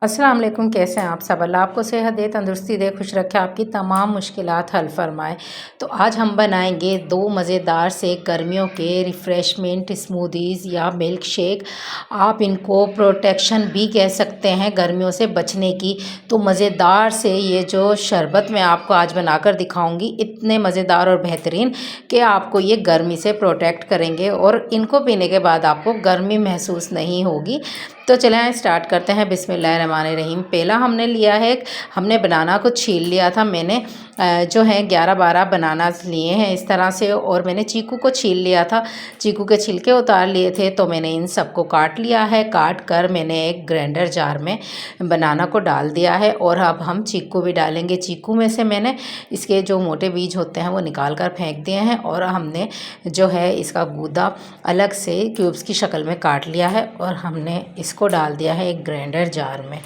अस्सलाम वालेकुम। कैसे हैं आप सब? अल्लाह आपको सेहत दे, तंदुरुस्ती दे, खुश रखे, आपकी तमाम मुश्किलात हल फरमाए। तो आज हम बनाएंगे दो मज़ेदार से गर्मियों के रिफ़्रेशमेंट स्मूदीज़ या मिल्क शेक। आप इनको प्रोटेक्शन भी कह सकते हैं गर्मियों से बचने की। तो मज़ेदार से ये जो शरबत मैं आपको आज बनाकर दिखाऊंगी, इतने मज़ेदार और बेहतरीन कि आपको ये गर्मी से प्रोटेक्ट करेंगे और इनको पीने के बाद आपको गर्मी महसूस नहीं होगी। तो चलें स्टार्ट करते हैं। बिस्मिल्लाहिर्रहमानिर्रहीम। पहला हमने लिया है, हमने बनाना को छील लिया था। मैंने जो है 11-12 बनानास लिए हैं इस तरह से, और मैंने चीकू को छील लिया था। चीकू के छिलके उतार लिए थे, तो मैंने इन सबको काट लिया है। काट कर मैंने एक ग्राइंडर जार में बनाना को डाल दिया है और अब हम चीकू भी डालेंगे। चीकू में से मैंने इसके जो मोटे बीज होते हैं वो निकाल कर फेंक दिए हैं और हमने जो है इसका गूदा अलग से क्यूब्स की शक्ल में काट लिया है और हमने इसको डाल दिया है एक ग्राइंडर जार में।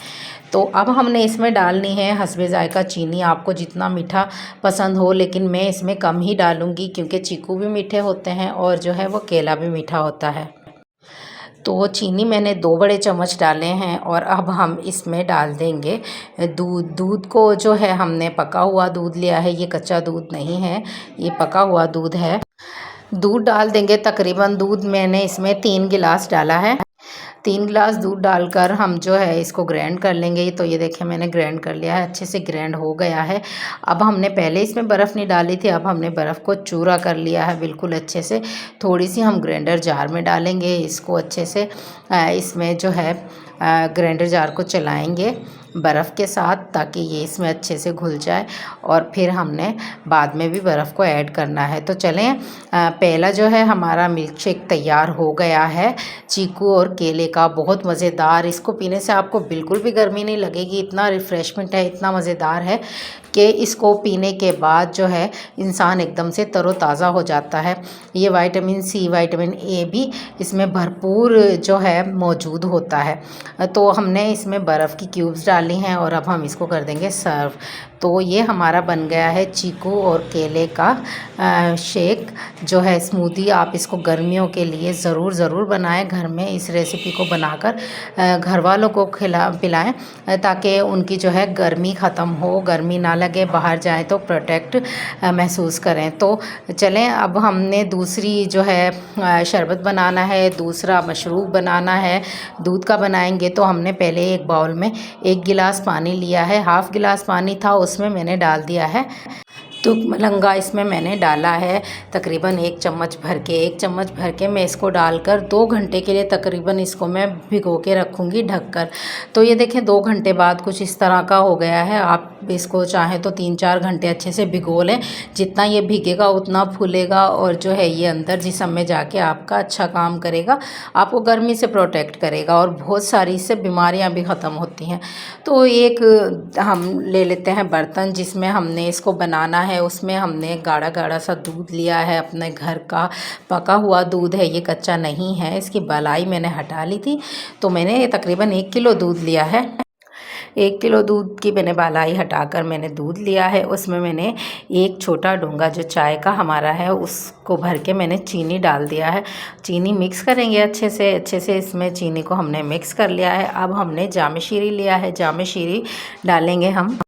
तो अब हमने इसमें डालनी है हस्बे ज़ायका चीनी। आपको जितना मीठा पसंद हो, लेकिन मैं इसमें कम ही डालूँगी क्योंकि चीकू भी मीठे होते हैं और जो है वो केला भी मीठा होता है। तो चीनी मैंने 2 बड़े चम्मच डाले हैं और अब हम इसमें डाल देंगे दूध। दूध को जो है हमने पका हुआ दूध लिया है, ये कच्चा दूध नहीं है, ये पका हुआ दूध है। दूध डाल देंगे, तकरीबन दूध मैंने इसमें 3 गिलास डाला है। 3 गिलास दूध डालकर हम जो है इसको ग्राइंड कर लेंगे। तो ये देखिए मैंने ग्राइंड कर लिया है, अच्छे से ग्राइंड हो गया है। अब हमने पहले इसमें बर्फ़ नहीं डाली थी, अब हमने बर्फ़ को चूरा कर लिया है बिल्कुल अच्छे से। थोड़ी सी हम ग्राइंडर जार में डालेंगे इसको अच्छे से। इसमें जो है ग्राइंडर जार को चलाएंगे बर्फ़ के साथ ताकि ये इसमें अच्छे से घुल जाए, और फिर हमने बाद में भी बर्फ़ को ऐड करना है। तो चलें, पहला जो है हमारा मिल्क शेक तैयार हो गया है चीकू और केले का, बहुत मज़ेदार। इसको पीने से आपको बिल्कुल भी गर्मी नहीं लगेगी, इतना रिफ़्रेशमेंट है, इतना मज़ेदार है कि इसको पीने के बाद जो है इंसान एकदम से तरोताज़ा हो जाता है। ये विटामिन सी, विटामिन ए भी इसमें भरपूर जो है मौजूद होता है। तो हमने इसमें बर्फ़ की क्यूब्स डाली हैं और अब हम इसको कर देंगे सर्व। तो ये हमारा बन गया है चीकू और केले का शेक जो है स्मूदी। आप इसको गर्मियों के लिए ज़रूर बनाएं घर में। इस रेसिपी को बनाकर घर वालों को पिलाएं ताकि उनकी जो है गर्मी ख़त्म हो, गर्मी ना लगे, बाहर जाएं तो प्रोटेक्ट महसूस करें। तो चलें, अब हमने दूसरी जो है शरबत बनाना है, दूसरा मशरूब बनाना है। दूध का बनाएंगे तो हमने पहले एक बाउल में 1 गिलास पानी लिया है। हाफ़ गिलास पानी था, उसमें मैंने डाल दिया है तो मलंगा। इसमें मैंने डाला है तकरीबन 1 चम्मच भर के। 1 चम्मच भर के मैं इसको डालकर 2 घंटे के लिए तकरीबन इसको मैं भिगो के रखूँगी ढककर। तो ये देखें 2 घंटे बाद कुछ इस तरह का हो गया है। आप इसको चाहें तो 3-4 घंटे अच्छे से भिगो लें। जितना ये भीगेगा उतना फूलेगा और जो है ये अंदर जिस्म में जाके आपका अच्छा काम करेगा, आपको गर्मी से प्रोटेक्ट करेगा और बहुत सारी इससे बीमारियाँ भी ख़त्म होती हैं। तो एक हम ले लेते हैं बर्तन जिसमें हमने इसको बनाना है। उसमें हमने गाढ़ा गाढ़ा सा दूध लिया है, अपने घर का पका हुआ दूध है, ये कच्चा नहीं है। इसकी बलाई मैंने हटा ली थी। तो मैंने तकरीबन 1 किलो दूध लिया है। 1 किलो दूध की मैंने बालाई हटाकर मैंने दूध लिया है। उसमें मैंने एक छोटा डोंगा जो चाय का हमारा है उसको भर के मैंने चीनी डाल दिया है। चीनी मिक्स करेंगे अच्छे से इसमें चीनी को हमने मिक्स कर लिया है। अब हमने जामे शीरी लिया है, जामे शीरी डालेंगे हम।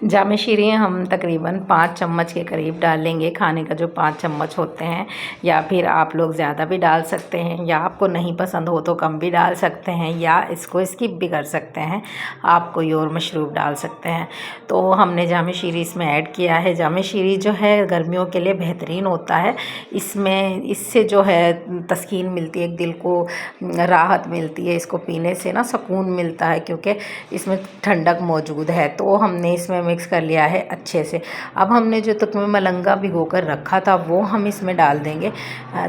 जामे शीरी हम तकरीबन 5 चम्मच के करीब डालेंगे, खाने का जो 5 चम्मच होते हैं, या फिर आप लोग ज़्यादा भी डाल सकते हैं, या आपको नहीं पसंद हो तो कम भी डाल सकते हैं, या इसको स्किप भी कर सकते हैं, आप कोई और मशरूब डाल सकते हैं। तो हमने जामे शीरी इसमें ऐड किया है। जामे शीरी जो है गर्मियों के लिए बेहतरीन होता है। इसमें इससे जो है तस्कीन मिलती है, दिल को राहत मिलती है, इसको पीने से ना सुकून मिलता है क्योंकि इसमें ठंडक मौजूद है। तो हमने इसमें मिक्स कर लिया है अच्छे से। अब हमने जो तुकमे मलंगा भिगोकर रखा था वो हम इसमें डाल देंगे।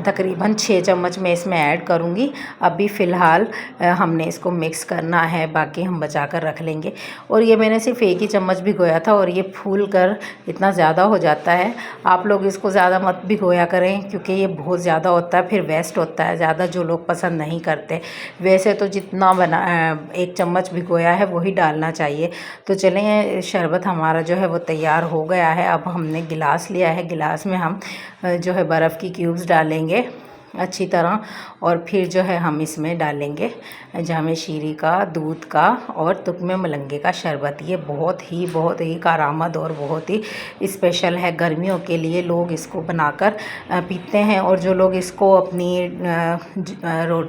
तकरीबन 6 चम्मच मैं इसमें ऐड करूँगी। अभी फ़िलहाल हमने इसको मिक्स करना है, बाकी हम बचा कर रख लेंगे। और ये मैंने सिर्फ 1 ही चम्मच भिगोया था और ये फूल कर इतना ज़्यादा हो जाता है। आप लोग इसको ज़्यादा मत भिगोया करें क्योंकि ये बहुत ज़्यादा होता है, फिर वेस्ट होता है ज़्यादा, जो लोग पसंद नहीं करते। वैसे तो जितना 1 चम्मच भिगोया है वही डालना चाहिए। तो चलें, शरबत हमारा जो है वो तैयार हो गया है। अब हमने गिलास लिया है, गिलास में हम जो है बर्फ़ की क्यूब्स डालेंगे अच्छी तरह। और फिर जो है हम इसमें डालेंगे जामे शीरी का, दूध का और तुकमे मलंगे का शरबत। ये बहुत ही कारामद और बहुत ही स्पेशल है। गर्मियों के लिए लोग इसको बनाकर पीते हैं, और जो लोग इसको अपनी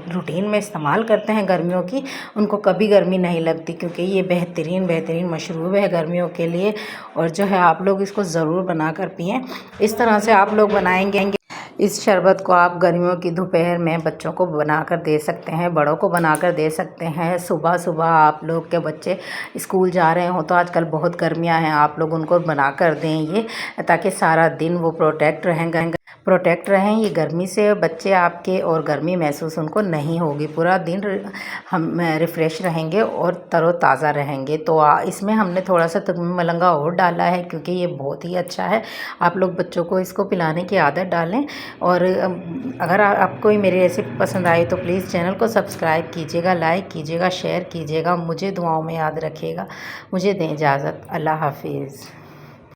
रूटीन में इस्तेमाल करते हैं गर्मियों की, उनको कभी गर्मी नहीं लगती, क्योंकि ये बेहतरीन मशरूब है गर्मियों के लिए। और जो है आप लोग इसको ज़रूर बनाकर पिएँ। इस तरह से आप लोग बनाएंगे। इस शरबत को आप गर्मियों की दोपहर में बच्चों को बनाकर दे सकते हैं, बड़ों को बनाकर दे सकते हैं। सुबह सुबह आप लोग के बच्चे स्कूल जा रहे हो तो आजकल बहुत गर्मियां हैं, आप लोग उनको बनाकर दें ये, ताकि सारा दिन वो प्रोटेक्ट रहें ये गर्मी से, बच्चे आपके, और गर्मी महसूस उनको नहीं होगी। पूरा दिन हम रिफ़्रेश रहेंगे और तरोताज़ा रहेंगे। तो इसमें हमने थोड़ा सा तुकमे मलंगा और डाला है, क्योंकि ये बहुत ही अच्छा है। आप लोग बच्चों को इसको पिलाने की आदत डालें। और अगर आपको मेरी रेसिपी पसंद आई तो प्लीज़ चैनल को सब्सक्राइब कीजिएगा, लाइक कीजिएगा, शेयर कीजिएगा। मुझे दुआओं में याद रखिएगा। मुझे दें इजाज़त। अल्लाह हाफिज़।